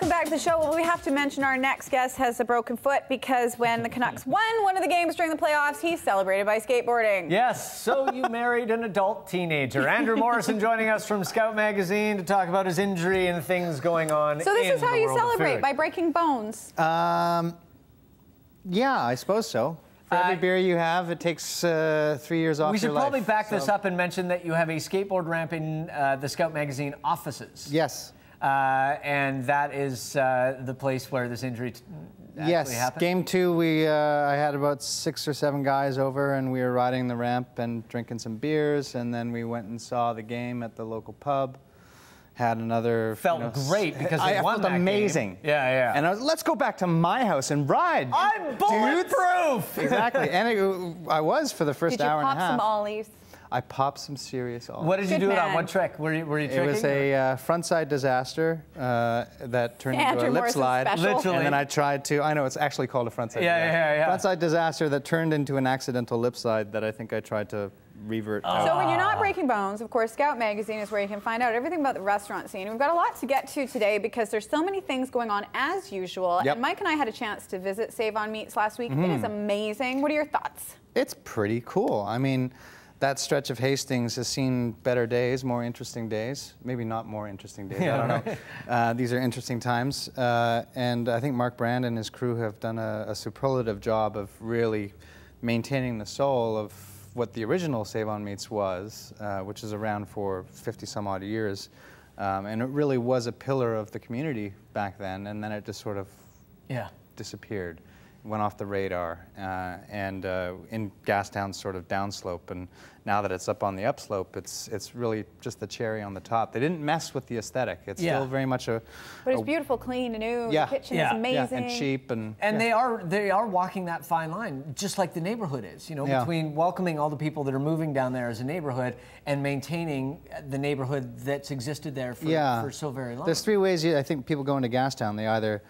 welcome back to the show. Well, we have to mention our next guest has a broken foot because when the Canucks won one of the games during the playoffs, he celebrated by skateboarding. Yes, so you married an adult teenager. Andrew Morrison joining us from Scout Magazine to talk about his injury and things going on. So this is how you celebrate, by breaking bones. Yeah, I suppose so. For every beer you have, it takes 3 years off your life. We should probably back this up and mention that you have a skateboard ramp in the Scout Magazine offices. Yes. And that is the place where this injury actually happened? Game 2, I had about 6 or 7 guys over, and we were riding the ramp and drinking some beers, and then we went and saw the game at the local pub. Had another... Felt great because they won that amazing. Game. Yeah. And I was, let's go back to my house and ride. I'm bulletproof! Exactly. And I was for the first hour and a half. Did you pop some ollies? I popped some serious ollies. What did you do it on? What trick? Were you tricking? It was a frontside disaster that turned into a lip slide. Literally. And then I tried to, I know it's actually called a frontside disaster. Yeah. Frontside disaster that turned into an accidental lip slide that I think I tried to revert. So when you're not breaking bones, of course, Scout Magazine is where you can find out everything about the restaurant scene. We've got a lot to get to today because there's so many things going on as usual. Yep. And Mike and I had a chance to visit Save on Meats last week. It is amazing. What are your thoughts? It's pretty cool. I mean, that stretch of Hastings has seen better days, more interesting days. Maybe not more interesting days, I don't know. These are interesting times. And I think Mark Brand and his crew have done a superlative job of really maintaining the soul of what the original Save on Meats was, which is around for 50 some odd years. And it really was a pillar of the community back then, and then it just sort of disappeared, went off the radar, and in Gastown's sort of downslope. And now that it's up on the upslope, it's really just the cherry on the top. They didn't mess with the aesthetic. It's still very much a... But it's beautiful, clean, and new. The kitchen is amazing. And cheap. And they are walking that fine line, just like the neighborhood is, you know, between welcoming all the people that are moving down there as a neighborhood and maintaining the neighborhood that's existed there for so very long. There's 3 ways I think people go into Gastown. They either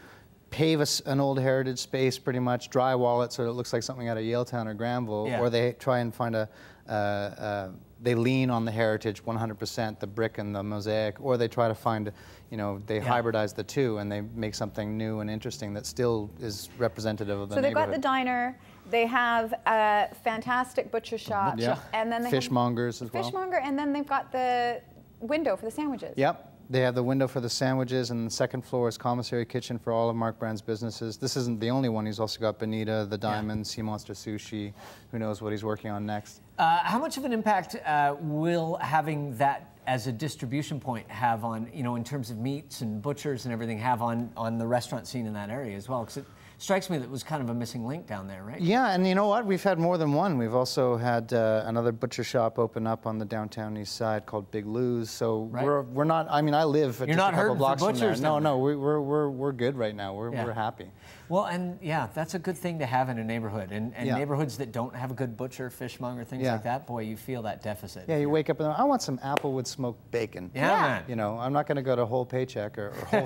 pave an old heritage space pretty much, drywall it so it looks like something out of Yaletown or Granville, or they try and find they lean on the heritage 100%, the brick and the mosaic, or they try to find, you know, they hybridize the two and they make something new and interesting that still is representative of the neighborhood. So they've got the diner, they have a fantastic butcher shop, and then they fishmongers as well. Fishmonger, and then they've got the window for the sandwiches. Yep. They have the window for the sandwiches, and the second floor is commissary kitchen for all of Mark Brand's businesses. This isn't the only one. He's also got Bonita, The Diamond, Sea Monster Sushi. Who knows what he's working on next? How much of an impact will having that as a distribution point have on, you know, in terms of meats and butchers and everything, have on the restaurant scene in that area as well? Because it strikes me that it was kind of a missing link down there, right? Yeah, and you know what? We've had more than one. We've also had another butcher shop open up on the downtown east side called Big Lou's. So we're not. I mean, I live just a couple blocks from there. No, we're good right now. We're happy. Well, and that's a good thing to have in a neighborhood. And neighborhoods that don't have a good butcher, fishmonger, things like that, boy, you feel that deficit. Yeah, you wake up and I want some Applewood smoked bacon. Man. You know, I'm not going to go to Whole Paycheck or Whole.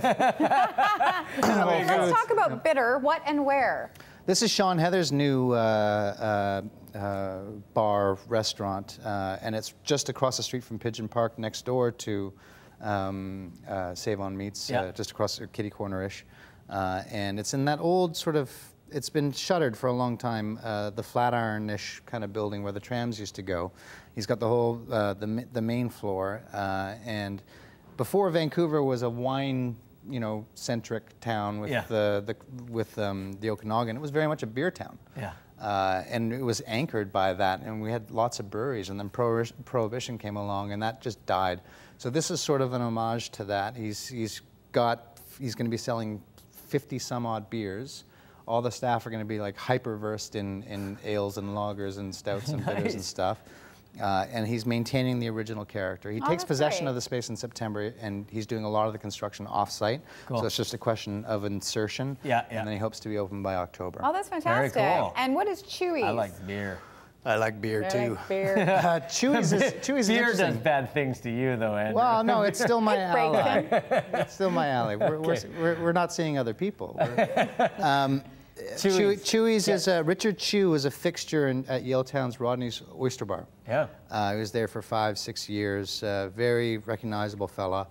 Let's talk about bitter. What and where? This is Sean Heather's new bar restaurant, and it's just across the street from Pigeon Park, next door to Save on Meats, just across kitty corner-ish. And it's in that old sort of, it's been shuttered for a long time, the Flatiron-ish kind of building where the trams used to go. He's got the whole, the main floor, and before Vancouver was a wine, you know, centric town with the Okanagan, it was very much a beer town. And it was anchored by that, and we had lots of breweries, and then Prohibition came along, and that just died. So this is sort of an homage to that. He's going to be selling 50 some odd beers. All the staff are going to be like hyper versed in ales and lagers and stouts and bitters and stuff. And he's maintaining the original character. He takes possession of the space in September, and he's doing a lot of the construction off-site. So it's just a question of insertion. And then he hopes to be open by October. Oh, that's fantastic. Very cool. And what is Chewy's? I like beer. I like beer too. Like beer. Chewy's beer does bad things to you, though, Andrew. Well, no, it's still my ally. It's still my ally. We're not seeing other people. Chewy's is Richard Chew is a fixture at Yaletown's Rodney's Oyster Bar. He was there for 5-6 years. Very recognizable fella.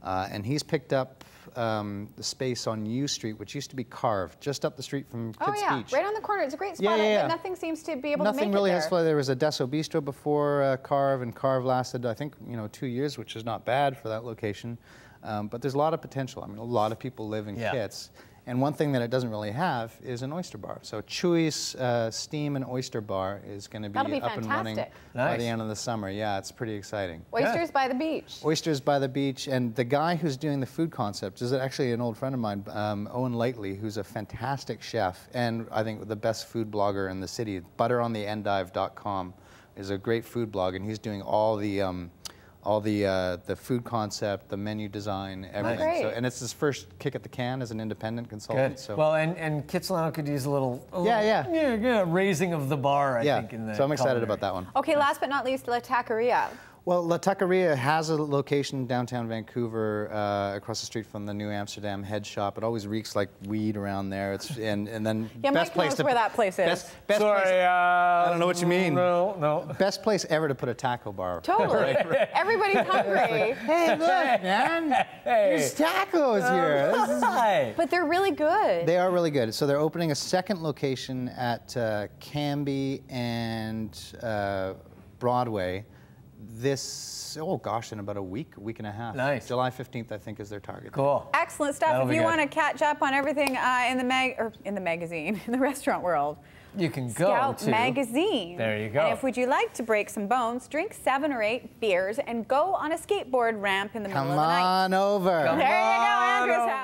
And he's picked up the space on U Street, which used to be carved, just up the street from Kids Beach. Right on the corner. It's a great spot, but nothing seems to be able to make it there. Nothing really has flooded. There was a Deso Bistro before Carve, and Carve lasted, I think, 2 years, which is not bad for that location. But there's a lot of potential. I mean, a lot of people live in Kits. And one thing that it doesn't really have is an oyster bar. So Chewy's Steam and Oyster Bar is going to be up and running by the end of the summer. Yeah, it's pretty exciting. Oysters by the beach. Oysters by the beach. And the guy who's doing the food concept is actually an old friend of mine, Owen Lightly, who's a fantastic chef and I think the best food blogger in the city. ButterOnTheEndive.com is a great food blog, and he's doing all the food concept, the menu design, everything. Great. So, and it's his first kick at the can as an independent consultant. Good. So. Well, and Kitsilano could use a little raising of the bar, I think. In the so I'm excited about that one. Okay, last but not least, La Taqueria. Well, La Taqueria has a location in downtown Vancouver, across the street from the New Amsterdam head shop. It always reeks like weed around there. It's and then best Mike place knows to where that place is. Best Sorry, place, I don't know what you mean. No. Best place ever to put a taco bar. Totally. Everybody's hungry. Hey, look, man. There's tacos here. But they're really good. They are really good. So they're opening a second location at Cambie and Broadway. In about a week and a half. Nice. July 15th, I think, is their target. Cool. Excellent stuff. That'll if you want to catch up on everything in the magazine, in the restaurant world, you can go Scout to Magazine. There you go. And if would you like to break some bones, drink 7 or 8 beers, and go on a skateboard ramp in the middle of the night. Come on over. There you go, Andrew's house.